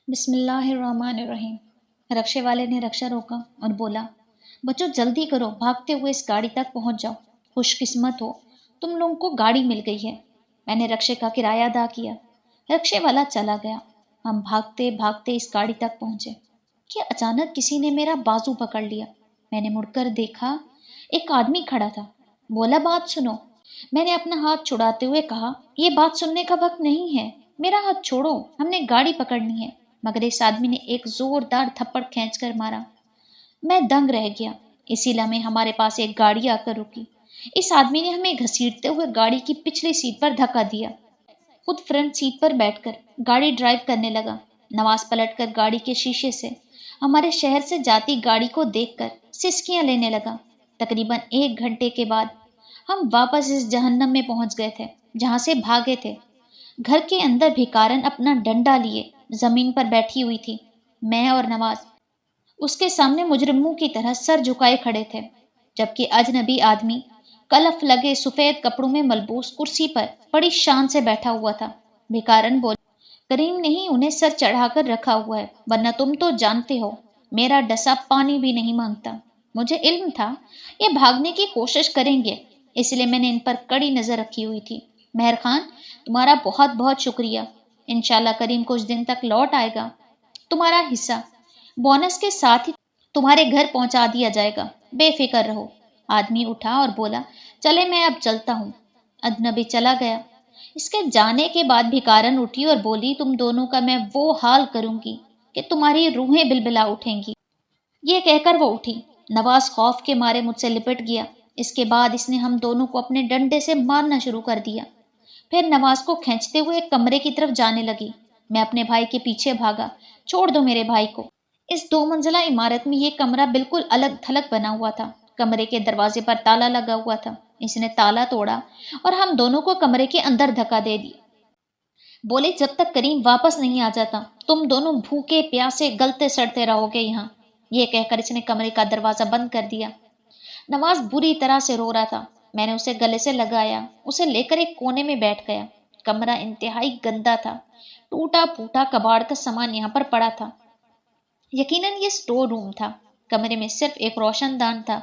بسم اللہ الرحمن الرحیم۔ رکشے والے نے رکشا روکا اور بولا، بچوں جلدی کرو، بھاگتے ہوئے اس گاڑی تک پہنچ جاؤ، خوش قسمت ہو، تم لوگوں کو گاڑی مل گئی ہے۔ میں نے رکشے کا کرایہ ادا کیا، رکشے والا چلا گیا۔ ہم بھاگتے بھاگتے اس گاڑی تک پہنچے کہ اچانک کسی نے میرا بازو پکڑ لیا۔ میں نے مڑ کر دیکھا، ایک آدمی کھڑا تھا۔ بولا، بات سنو۔ میں نے اپنا ہاتھ چھڑاتے ہوئے کہا، یہ بات سننے کا وقت نہیں ہے، میرا ہاتھ چھوڑو، ہم نے گاڑی پکڑنی ہے۔ مگر اس آدمی نے ایک زوردار تھپڑ کھینچ کر مارا۔ میں دنگ رہ گیا۔ اسی لمحے ہمارے پاس ایک گاڑی آ کر رکی۔ اس آدمی نے ہمیں گھسیٹتے ہوئے گاڑی کی پچھلی سیٹ پر دھکا دیا، خود فرنٹ سیٹ پر بیٹھ کر گاڑی ڈرائیو کرنے لگا۔ نواز پلٹ کر گاڑی کے شیشے سے ہمارے شہر سے جاتی گاڑی کو دیکھ کر سسکیاں لینے لگا۔ تقریباً 1 گھنٹے کے بعد ہم واپس اس جہنم میں پہنچ گئے تھے جہاں سے بھاگے تھے۔ گھر کے اندر بھکارن اپنا ڈنڈا لیے زمین پر بیٹھی ہوئی تھی۔ میں اور نواز اس کے سامنے مجرموں کی طرح سر جھکائے کھڑے تھے، جبکہ اجنبی آدمی کلف لگے سفید کپڑوں میں ملبوس کرسی پر بڑی شان سے بیٹھا ہوا تھا۔ بھکارن بولے، کریم نے ہی انہیں سر چڑھا کر رکھا ہوا ہے، ورنہ تم تو جانتے ہو میرا ڈسا پانی بھی نہیں مانگتا۔ مجھے علم تھا یہ بھاگنے کی کوشش کریں گے، اس لیے میں نے ان پر کڑی نظر رکھی ہوئی تھی۔ مہر خان، تمہارا بہت بہت شکریہ، انشاءاللہ کریم کچھ دن تک لوٹ آئے گا، تمہارا حصہ بونس کے ساتھ ہی تمہارے گھر پہنچا دیا جائے گا، بے فکر رہو۔ آدمی اٹھا اور بولا، چلے میں اب چلتا ہوں۔ اجنبی چلا گیا۔ اس کے جانے کے بعد بھکارن اٹھی اور بولی، تم دونوں کا میں وہ حال کروں گی کہ تمہاری روحیں بلبلا اٹھیں گی۔ یہ کہہ کر وہ اٹھی۔ نواز خوف کے مارے مجھ سے لپٹ گیا۔ اس کے بعد اس نے ہم دونوں کو اپنے ڈنڈے سے مارنا شروع کر دیا۔ پھر نواز کو کھینچتے ہوئے ایک کمرے کی طرف جانے لگی۔ میں اپنے بھائی کے پیچھے بھاگا، چھوڑ دو میرے بھائی کو۔ اس 2 منزلہ عمارت میں یہ کمرہ بالکل الگ تھلگ بنا ہوا تھا۔ کمرے کے دروازے پر تالا لگا ہوا تھا۔ اس نے تالا توڑا اور ہم دونوں کو کمرے کے اندر دھکا دے دی۔ بولے، جب تک کریم واپس نہیں آ جاتا تم دونوں بھوکے پیاسے گلتے سڑتے رہو گے یہاں۔ یہ کہہ کر اس نے کمرے کا دروازہ بند کر دیا۔ نواز بری طرح سے رو رہا تھا۔ میں نے اسے گلے سے لگایا، اسے لے کر ایک کونے میں بیٹھ گیا۔ کمرہ انتہائی گندا تھا، ٹوٹا پھوٹا کباڑ کا سامان یہاں پر پڑا تھا۔ یقیناً یہ اسٹور روم تھا۔ کمرے میں صرف ایک روشن دان تھا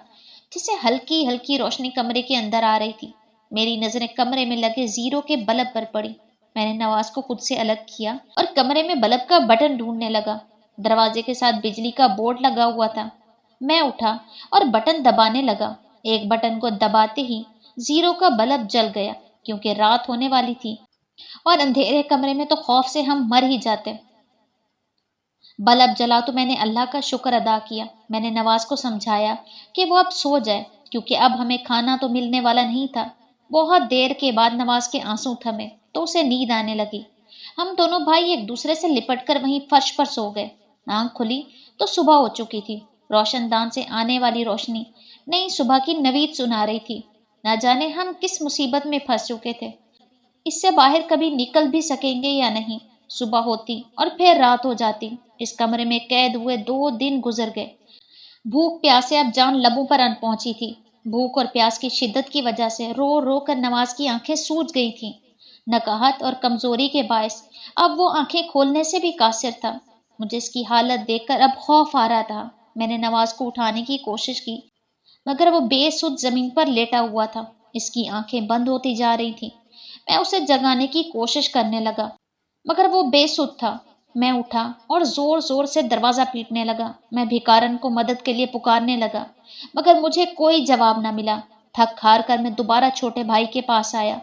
جس سے ہلکی ہلکی روشنی کمرے کے اندر آ رہی تھی۔ میری نظریں کمرے میں لگے زیرو کے بلب پر پڑی۔ میں نے نواز کو خود سے الگ کیا اور کمرے میں بلب کا بٹن ڈھونڈنے لگا۔ دروازے کے ساتھ بجلی کا بورڈ لگا ہوا تھا۔ میں اٹھا اور بٹن دبانے لگا۔ ایک بٹن کو دباتے ہی زیرو کا بلب جل گیا، کیونکہ رات ہونے والی تھی اور اندھیرے کمرے میں تو خوف سے ہم مر ہی جاتے۔ بلب جلا تو میں نے اللہ کا شکر ادا کیا۔ میں نے نواز کو سمجھایا کہ وہ اب سو جائے، کیونکہ اب ہمیں کھانا تو ملنے والا نہیں تھا۔ بہت دیر کے بعد نواز کے آنسو تھمے تو اسے نیند آنے لگی۔ ہم دونوں بھائی ایک دوسرے سے لپٹ کر وہیں فرش پر سو گئے۔ آنکھ کھلی تو صبح ہو چکی تھی۔ روشن دان سے آنے والی روشنی نئی صبح کی نوید سنا رہی تھی۔ نہ جانے ہم کس مصیبت میں پھنس چکے تھے، اس سے باہر کبھی نکل بھی سکیں گے یا نہیں۔ صبح ہوتی اور پھر رات ہو جاتی۔ اس کمرے میں قید ہوئے 2 دن گزر گئے۔ بھوک پیاس سے اب جان لبوں پر آن پہنچی تھی۔ بھوک اور پیاس کی شدت کی وجہ سے رو رو کر نواز کی آنکھیں سوج گئی تھیں۔ نکاہت اور کمزوری کے باعث اب وہ آنکھیں کھولنے سے بھی قاصر تھا۔ مجھے اس کی حالت دیکھ کر اب خوف آ رہا تھا۔ میں نے نواز کو اٹھانے کی کوشش کی، مگر وہ بے سدھ زمین پر لیٹا ہوا تھا۔ اس کی آنکھیں بند ہوتی جا رہی تھیں۔ میں اسے جگانے کی کوشش کرنے لگا، مگر وہ بے سدھ تھا۔ میں اٹھا اور زور زور سے دروازہ پیٹنے لگا۔ میں بھکارن کو مدد کے لیے پکارنے لگا، مگر مجھے کوئی جواب نہ ملا۔ تھک ہار کر میں دوبارہ چھوٹے بھائی کے پاس آیا۔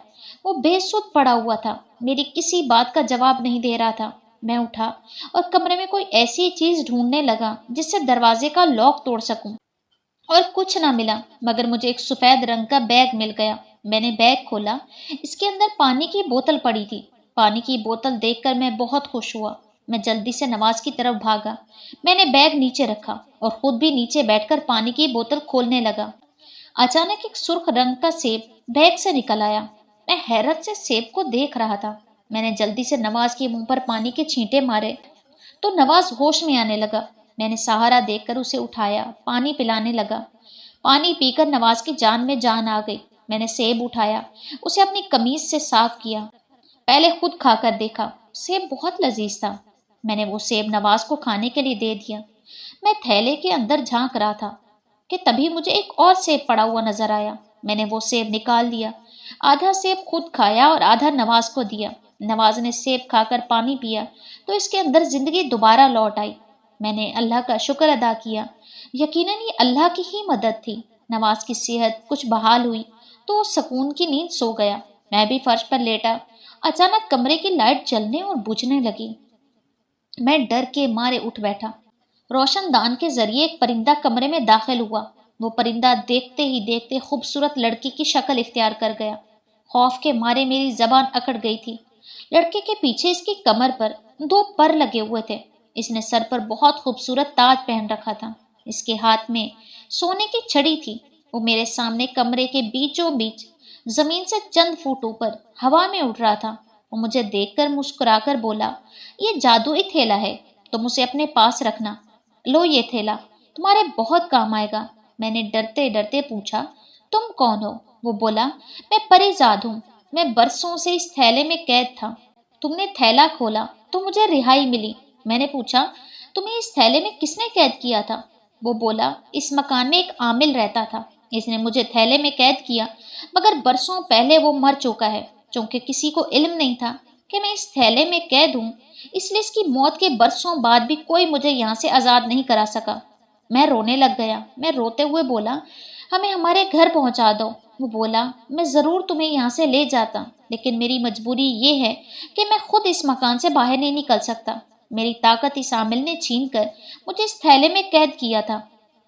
وہ بے سدھ پڑا ہوا تھا، میری کسی بات کا جواب نہیں دے رہا تھا۔ میں اٹھا اور کمرے میں کوئی ایسی چیز ڈھونڈنے لگا جس سے دروازے کا لاک توڑ سکوں، اور کچھ نہ ملا، مگر مجھے ایک سفید رنگ کا بیگ مل گیا۔ میں نے بیگ کھولا، اس کے اندر پانی کی بوتل پڑی تھی۔ پانی کی بوتل دیکھ کر میں بہت خوش ہوا۔ میں جلدی سے نواز کی طرف بھاگا۔ میں نے بیگ نیچے رکھا اور خود بھی نیچے بیٹھ کر پانی کی بوتل کھولنے لگا۔ اچانک ایک سرخ رنگ کا سیب بیگ سے نکل آیا۔ میں حیرت سے سیب کو دیکھ رہا تھا۔ میں نے جلدی سے نواز کے منہ پر پانی کے چھینٹے مارے تو نواز ہوش میں آنے لگا۔ میں نے سہارا دیکھ کر اسے اٹھایا، پانی پلانے لگا۔ پانی پی کر نواز کی جان میں جان آ گئی۔ میں نے سیب اٹھایا، اسے اپنی قمیض سے صاف کیا، پہلے خود کھا کر دیکھا۔ سیب بہت لذیذ تھا۔ میں نے وہ سیب نواز کو کھانے کے لیے دے دیا۔ میں تھیلے کے اندر جھانک رہا تھا کہ تبھی مجھے ایک اور سیب پڑا ہوا نظر آیا۔ میں نے وہ سیب نکال لیا، آدھا سیب خود کھایا اور آدھا نواز کو دیا۔ نواز نے سیب کھا کر پانی پیا تو اس کے اندر زندگی دوبارہ لوٹ آئی۔ میں نے اللہ کا شکر ادا کیا، یقیناً یہ اللہ کی ہی مدد تھی۔ نواز کی صحت کچھ بحال ہوئی تو وہ سکون کی نیند سو گیا۔ میں بھی فرش پر لیٹا۔ اچانک کمرے کی لائٹ جلنے اور بجھنے لگی۔ میں ڈر کے مارے اٹھ بیٹھا۔ روشن دان کے ذریعے ایک پرندہ کمرے میں داخل ہوا۔ وہ پرندہ دیکھتے ہی دیکھتے خوبصورت لڑکی کی شکل اختیار کر گیا۔ خوف کے مارے میری زبان اکڑ گئی تھی۔ لڑکے کے پیچھے اس کی کمر پر 2 پر لگے ہوئے تھے۔ اس نے سر پر بہت خوبصورت تاج پہن رکھا تھا۔ اس کے ہاتھ میں سونے کی چھڑی تھی۔ وہ میرے سامنے کمرے کے بیچوں بیچ زمین سے چند فٹ اوپر ہوا میں اڑ رہا تھا۔ وہ مجھے دیکھ کر مسکرا کر بولا، یہ جادوئی تھیلا ہے، تم اسے اپنے پاس رکھنا۔ لو یہ تھیلا تمہارے بہت کام آئے گا۔ میں نے ڈرتے ڈرتے پوچھا، تم کون ہو؟ وہ بولا، میں پری زاد ہوں، میں برسوں سے اس تھیلے میں قید تھا۔ تم نے تھیلا کھولا تو مجھے رہائی ملی۔ میں نے پوچھا، تمہیں اس تھیلے میں کس نے قید کیا تھا؟ وہ بولا، اس مکان میں ایک عامل رہتا تھا، اس نے مجھے تھیلے میں قید کیا، مگر برسوں پہلے وہ مر چکا ہے۔ چونکہ کسی کو علم نہیں تھا کہ میں اس تھیلے میں قید ہوں، اس لیے اس کی موت کے برسوں بعد بھی کوئی مجھے یہاں سے آزاد نہیں کرا سکا۔ میں رونے لگ گیا۔ میں روتے ہوئے بولا، ہمیں ہمارے گھر پہنچا دو۔ وہ بولا، میں ضرور تمہیں یہاں سے لے جاتا، لیکن میری مجبوری یہ ہے کہ میں خود اس مکان سے باہر نہیں نکل سکتا۔ میری طاقت اس عامل نے چھین کر مجھے اس تھیلے میں قید کیا تھا۔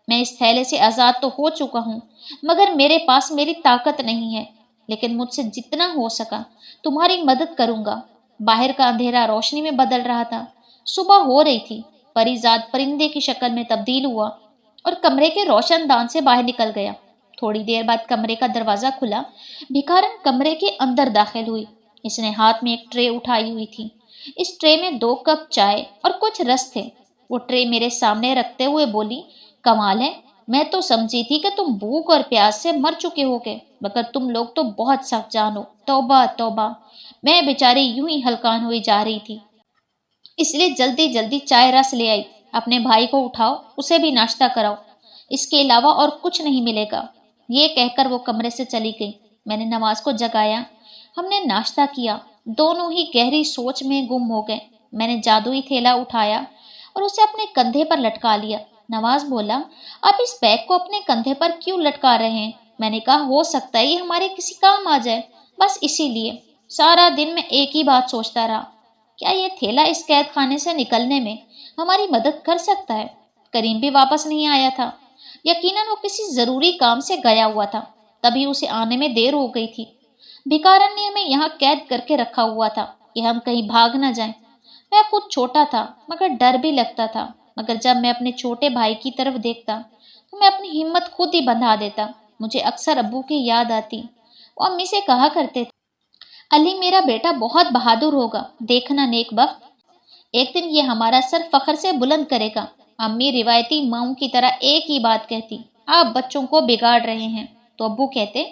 میں اس تھیلے سے آزاد تو ہو چکا ہوں، مگر میرے پاس میری طاقت نہیں ہے، لیکن مجھ سے جتنا ہو سکا تمہاری مدد کروں گا۔ باہر کا اندھیرا روشنی میں بدل رہا تھا۔ صبح ہو رہی تھی۔ پری زاد پرندے کی شکل میں تبدیل ہوا اور کمرے کے روشن دان سے باہر نکل گیا۔ تھوڑی دیر بعد کمرے کا دروازہ کھلا۔ بھکارن کمرے کے اندر داخل ہوئی۔ اس نے ہاتھ میں ایک ٹرے اٹھائی ہوئی تھی۔ اس ٹرے میں 2 کپ چائے اور کچھ رس تھے۔ وہ ٹرے میرے سامنے رکھتے ہوئے بولی، کمال ہے، میں تو سمجھی تھی کہ تم بھوک اور پیاس سے مر چکے ہوگے، مگر تم لوگ تو بہت سخت جان ہو۔ توبہ توبہ، میں بیچاری یوں ہی ہلکان ہوئی جا رہی تھی، اس لیے جلدی جلدی چائے رس لے آئی۔ اپنے بھائی کو اٹھاؤ، اسے بھی ناشتہ کراؤ، اس کے علاوہ اور کچھ نہیں ملے گا۔ یہ کہہ کر وہ کمرے سے چلی گئی۔ میں نے نواز کو جگایا۔ ہم نے ناشتہ کیا۔ دونوں ہی گہری سوچ میں گم ہو گئے۔ میں نے جادوئی تھیلا اٹھایا اور اسے اپنے کندھے پر لٹکا لیا۔ نواز بولا، آپ اس بیگ کو اپنے کندھے پر کیوں لٹکا رہے ہیں؟ میں نے کہا، ہو سکتا ہے یہ ہمارے کسی کام آ جائے، بس اسی لیے۔ سارا دن میں ایک ہی بات سوچتا رہا، کیا یہ تھیلا اس قید خانے سے نکلنے میں ہماری مدد کر سکتا ہے؟ کریم بھی واپس نہیں آیا تھا۔ یقیناً وہ کسی ضروری کام سے گیا ہوا تھا، تبھی اسے آنے میں دیر ہو گئی تھی۔ بھکارن نے ہمیں یہاں قید کر کے رکھا ہوا تھا کہ ہم کہیں بھاگ نہ جائیں۔ میں خود چھوٹا تھا مگر ڈر بھی لگتا تھا، مگر جب میں اپنے چھوٹے بھائی کی طرف دیکھتا تو میں اپنی ہمت خود ہی بندھا دیتا۔ مجھے اکثر ابو کی یاد آتی۔ وہ امی سے کہا کرتے تھے، علی میرا بیٹا بہت بہادر ہوگا، دیکھنا نیک بخت، ایک دن یہ ہمارا سر فخر سے بلند کرے گا۔ امی روایتی ماؤں کی طرح ایک ہی بات کہتی، آپ بچوں کو بگاڑ رہے ہیں۔ تو ابو کہتے،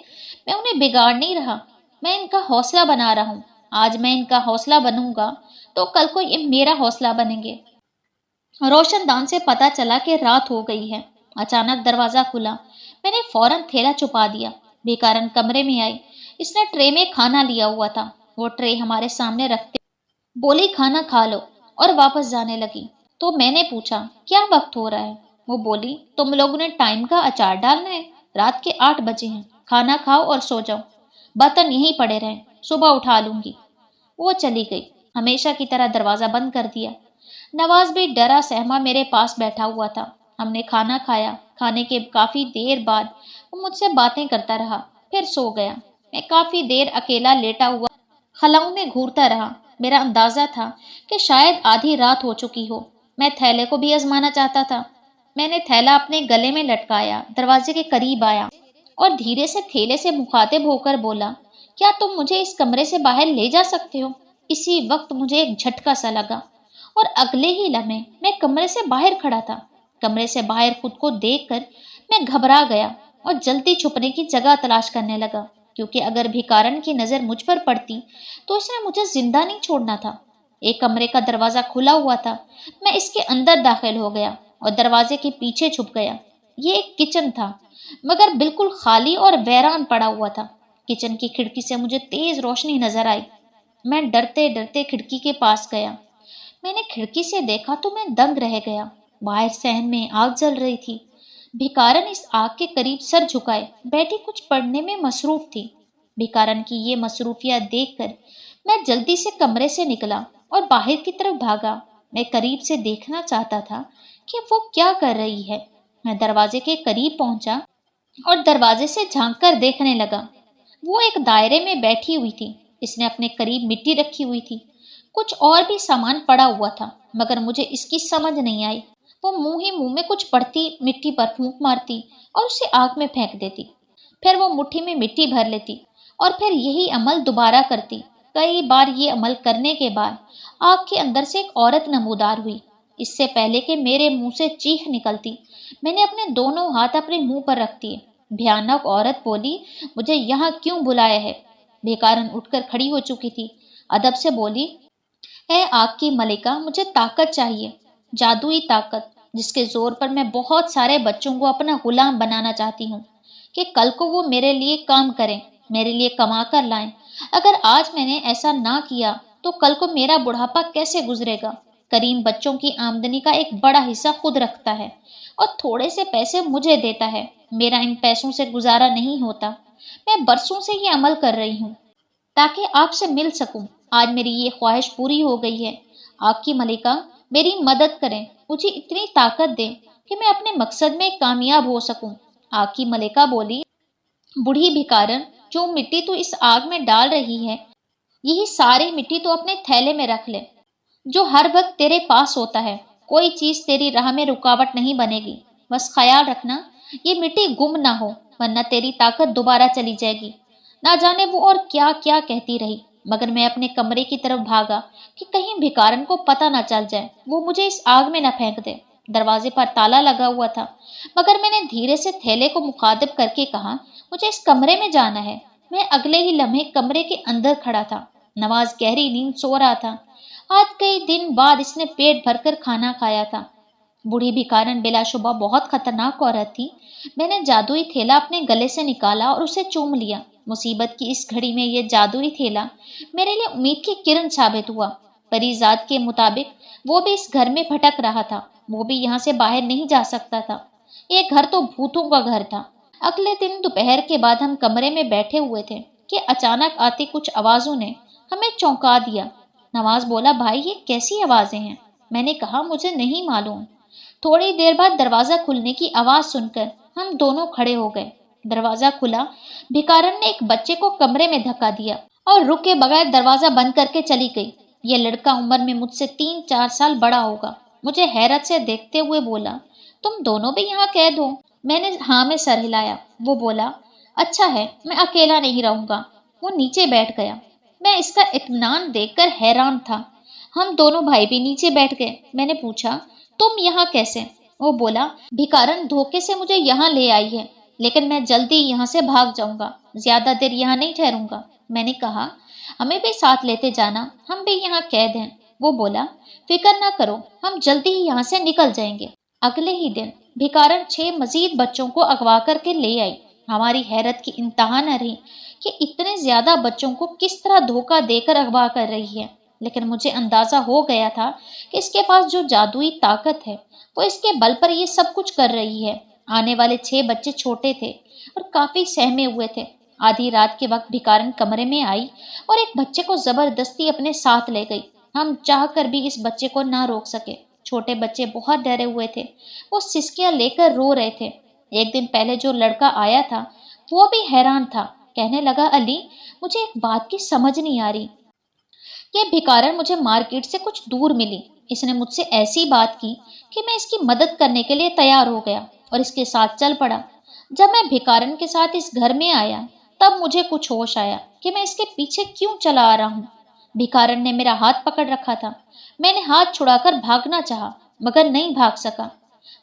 میں انہیں بگاڑ نہیں رہا، میں ان کا حوصلہ بنا رہا ہوں۔ آج میں ان کا حوصلہ بنوں گا تو کل کو یہ میرا حوصلہ بنیں گے۔ روشن دان سے پتا چلا کہ رات ہو گئی ہے۔ اچانک دروازہ کھلا۔ میں نے فوراً تھیلا چھپا دیا۔ بھکارن کمرے میں آئی۔ اس نے ٹرے میں کھانا لیا ہوا تھا۔ وہ ٹرے ہمارے سامنے رکھتے بولی، کھانا کھا لو، اور واپس جانے لگی۔ تو میں نے پوچھا، کیا وقت ہو رہا ہے؟ وہ بولی، تم لوگوں نے ٹائم کا اچار ڈالنا ہے، رات کے 8 بجے ہیں، کھانا کھاؤ اور سو جاؤ، برتن یہیں پڑے رہیں، صبح اٹھا لوں گی۔ وہ چلی گئی۔ ہمیشہ کی طرح دروازہ بند کر دیا۔ نواز بھی ڈرا سہما میرے پاس بیٹھا ہوا تھا۔ ہم نے کھانا کھایا۔ کھانے کے کافی دیر بعد وہ مجھ سے باتیں کرتا رہا، پھر سو گیا۔ میں کافی دیر اکیلا لیٹا ہوا خلاؤں میں گھورتا رہا۔ میرا اندازہ تھا کہ شاید آدھی رات ہو چکی ہو۔ میں تھیلے کو بھی آزمانا چاہتا تھا۔ میں نے تھیلا اپنے گلے میں لٹکایا، دروازے کے قریب آیا اور دھیرے سے تھیلے سے مخاطب ہو کر بولا، کیا تم مجھے اس کمرے سے باہر لے جا سکتے ہو؟ اسی وقت مجھے ایک جھٹکا سا لگا اور اگلے ہی لمحے میں کمرے سے باہر کھڑا تھا۔ کمرے سے باہر خود کو دیکھ کر میں گھبرا گیا اور جلدی چھپنے کی جگہ تلاش کرنے لگا، کیونکہ اگر بھکارن کی نظر مجھ پر پڑتی تو اس نے مجھے زندہ نہیں چھوڑنا تھا۔ ایک کمرے کا دروازہ کھلا ہوا تھا، میں اس کے اندر داخل ہو گیا اور دروازے کے پیچھے چھپ گیا۔ یہ ایک کچن تھا، مگر بالکل خالی اور ویران پڑا ہوا تھا۔ کچن کی کھڑکی سے مجھے تیز روشنی نظر آئی۔ میں ڈرتے ڈرتے کھڑکی کے پاس گیا۔ میں نے کھڑکی سے دیکھا تو میں دنگ رہ گیا۔ باہر صحن میں آگ جل رہی تھی۔ بھکارن اس آگ کے قریب سر جھکائے بیٹھی کچھ پڑھنے میں مصروف تھی۔ بھکارن کی یہ مصروفیت دیکھ کر میں جلدی سے کمرے سے نکلا اور باہر کی طرف بھاگا۔ میں قریب سے دیکھنا چاہتا تھا کہ وہ کیا کر رہی ہے۔ میں دروازے کے قریب پہنچا اور دروازے سے جھانک کر دیکھنے لگا۔ وہ ایک دائرے میں بیٹھی ہوئی تھی۔ اس نے اپنے قریب مٹی رکھی ہوئی تھی۔ کچھ اور بھی سامان پڑا ہوا تھا، مگر مجھے اس کی سمجھ نہیں آئی۔ وہ منہ ہی منہ میں کچھ پڑتی، مٹی پر پھونک مارتی اور اسے آگ میں پھینک دیتی۔ پھر وہ مٹھی میں مٹی بھر لیتی اور پھر یہی عمل دوبارہ کرتی۔ کئی بار یہ عمل کرنے کے بعد آگ کے اندر سے ایک عورت نمودار ہوئی۔ اس سے پہلے کہ میرے منہ سے چیخ نکلتی، میں نے اپنے دونوں ہاتھ اپنے منہ پر رکھ دیے۔ بھیانک عورت بولی، مجھے یہاں کیوں بلایا ہے؟ بھیکارن اٹھ کر کھڑی ہو چکی تھی۔ ادب سے بولی، اے آگ کی ملکہ، مجھے طاقت چاہیے، جادوئی طاقت، جس کے زور پر میں بہت سارے بچوں کو اپنا غلام بنانا چاہتی ہوں کہ کل کو وہ میرے لیے کام کریں، میرے لیے کما کر لائیں۔ اگر آج میں نے ایسا نہ کیا تو کل کو میرا بڑھاپا کیسے گزرے گا؟ کریم بچوں کی آمدنی کا ایک بڑا حصہ خود رکھتا ہے اور تھوڑے سے پیسے مجھے دیتا ہے۔ میرا ان پیسوں سے گزارا نہیں ہوتا۔ میں برسوں سے یہ عمل کر رہی ہوں تاکہ آپ سے مل سکوں۔ آج میری یہ خواہش پوری ہو گئی ہے۔ آگ کی ملکہ، میری مدد کریں، مجھے اتنی طاقت دیں کہ میں اپنے مقصد میں کامیاب ہو سکوں۔ آگ کی ملکہ بولی، بوڑھی بھکارن، جو مٹی تو اس آگ میں ڈال رہی ہے، یہی ساری مٹی تو اپنے تھیلے میں رکھ لے جو ہر وقت تیرے پاس ہوتا ہے۔ کوئی چیز تیری راہ میں رکاوٹ نہیں بنے گی۔ بس خیال رکھنا یہ مٹی گم نہ ہو، ورنہ تیری طاقت دوبارہ چلی جائے گی۔ نہ جانے وہ اور کیا کیا کہتی رہی، مگر میں اپنے کمرے کی طرف بھاگا کہ کہیں بھکارن کو پتہ نہ چل جائے، وہ مجھے اس آگ میں نہ پھینک دے۔ دروازے پر تالا لگا ہوا تھا، مگر میں نے دھیرے سے تھیلے کو مخاطب کر کے کہا، مجھے اس کمرے میں جانا ہے۔ میں اگلے ہی لمحے کمرے کے اندر کھڑا تھا۔ نواز گہری نیند سو رہا تھا۔ آج کئی دن بعد اس نے پیٹ بھر کر کھانا کھایا تھا۔ بوڑھی بھکارن بلا شبہ بہت خطرناک عورت تھی۔ میں نے جادوئی تھیلا اپنے گلے سے نکالا اور اسے چوم لیا۔ مصیبت کی اس گھڑی میں یہ جادوئی تھیلا میرے لیے امید کی کرن ثابت ہوا۔ پری ذات کے مطابق وہ بھی اس گھر میں بھٹک رہا تھا، وہ بھی یہاں سے باہر نہیں جا سکتا تھا۔ یہ گھر تو بھوتوں کا گھر تھا۔ اگلے دن دوپہر کے بعد ہم کمرے میں بیٹھے ہوئے تھے کہ اچانک آتی کچھ آوازوں نے ہمیں چونکا دیا۔ نواز بولا، بھائی یہ کیسی آوازیں ہیں؟ میں نے کہا، مجھے نہیں معلوم۔ تھوڑی دیر بعد دروازہ کھلنے کی آواز سن کر ہم دونوں کھڑے ہو گئے۔ دروازہ کھلا، بھکارن نے ایک بچے کو کمرے میں دھکا دیا اور رکے بغیر دروازہ بند کر کے چلی گئی۔ یہ لڑکا عمر میں مجھ سے 3-4 سال بڑا ہوگا۔ مجھے حیرت سے دیکھتے ہوئے بولا، تم دونوں بھی یہاں قید ہو؟ میں نے ہاں میں سر ہلایا۔ وہ بولا، اچھا ہے، میں اکیلا نہیں رہوں گا۔ وہ نیچے بیٹھ گیا۔ میں اس کا اطمینان دیکھ کر حیران تھا۔ ہم دونوں بھائی بھی نیچے بیٹھ گئے۔ میں نے پوچھا، تم یہاں کیسے؟ وہ بولا، بھکارن دھوکے سے مجھے یہاں لے آئی ہے، لیکن میں جلدی یہاں سے بھاگ جاؤں گا، زیادہ دیر یہاں نہیں ٹھہروں گا۔ میں نے کہا، ہمیں بھی ساتھ لیتے جانا، ہم بھی یہاں قید ہیں۔ وہ بولا، فکر نہ کرو، ہم جلدی ہی یہاں سے نکل جائیں گے۔ اگلے ہی دن بھکارن 6 مزید بچوں کو اغوا کر کے لے آئی۔ ہماری حیرت کی انتہا نہ رہی کہ اتنے زیادہ بچوں کو کس طرح دھوکہ دے کر اغوا کر رہی ہے، لیکن مجھے اندازہ ہو گیا تھا کہ اس کے پاس جو جادوئی طاقت ہے وہ اس کے بل پر یہ سب کچھ کر رہی ہے۔ آنے والے 6 بچے چھوٹے تھے اور کافی سہمے ہوئے تھے۔ آدھی رات کے وقت بھکارن کمرے میں آئی اور ایک بچے کو زبردستی اپنے ساتھ لے گئی۔ ہم چاہ کر بھی اس بچے کو نہ روک سکے۔ چھوٹے بچے بہت ڈرے ہوئے تھے، وہ سسکیاں لے کر رو رہے تھے۔ ایک دن پہلے جو لڑکا آیا تھا وہ بھی حیران تھا، کہنے لگا، علی، مجھے ایک بات کی سمجھ نہیں آ رہی۔ یہ بھکارن مجھے مارکیٹ سے کچھ دور ملی۔ اس نے مجھ سے ایسی بات کی کہ میں اس کی مدد کرنے کے لیے تیار ہو گیا اور اس کے ساتھ چل پڑا۔ جب میں بھکارن کے ساتھ اس گھر میں آیا تب مجھے کچھ ہوش آیا کہ میں اس کے پیچھے کیوں چلا آ رہا ہوں۔ بھکارن نے میرا ہاتھ پکڑ رکھا تھا۔ میں نے ہاتھ چھڑا کر بھاگنا چاہا مگر نہیں بھاگ سکا۔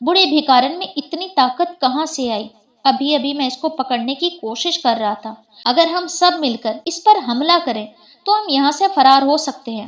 بوڑھے بھکارن میں اتنی طاقت کہاں سے آئی؟ ابھی ابھی میں اس کو پکڑنے کی کوشش کر رہا تھا۔ اگر ہم سب مل کر اس پر حملہ کریں تو ہم یہاں سے فرار ہو سکتے ہیں۔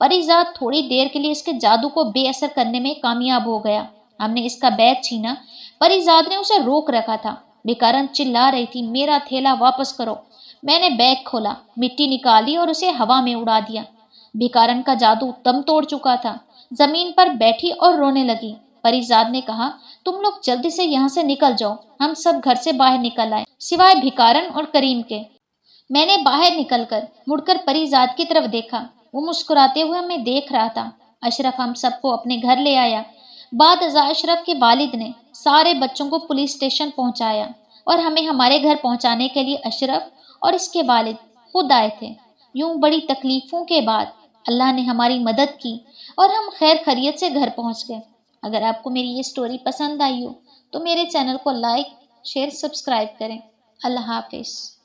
پریزاد تھوڑی دیر کے لیے اس کے جادو کو بے اثر کرنے میں کامیاب ہو گیا۔ ہم نے اس کا بیگ چھینا، پریزاد نے اسے روک رکھا تھا۔ بھکارن چلا رہی تھی، میرا تھیلا واپس کرو۔ میں نے بیگ کھولا، مٹی نکالی اور اسے ہوا میں اڑا دیا۔ بھکارن کا جادو دم توڑ چکا تھا، زمین پر بیٹھی اور رونے لگی۔ پریزاد نے کہا، تم لوگ جلدی سے یہاں سے نکل جاؤ۔ ہم سب گھر سے باہر نکل آئے، سوائے بھکارن اور کریم کے۔ میں نے باہر نکل کر مڑ کر پریزاد کی طرف دیکھا، وہ مسکراتے ہوئے ہمیں دیکھ رہا تھا۔ اشرف ہم سب کو اپنے گھر لے آیا۔ بعد ازاں اشرف کے والد نے سارے بچوں کو پولیس اسٹیشن پہنچایا اور ہمیں ہمارے گھر پہنچانے کے لیے اشرف اور اس کے والد خود آئے تھے۔ یوں بڑی تکلیفوں کے بعد اللہ نے ہماری مدد کی اور ہم خیر خیریت سے گھر پہنچ گئے۔ اگر آپ کو میری یہ سٹوری پسند آئی ہو تو میرے چینل کو لائک، شیئر، سبسکرائب کریں۔ اللہ حافظ۔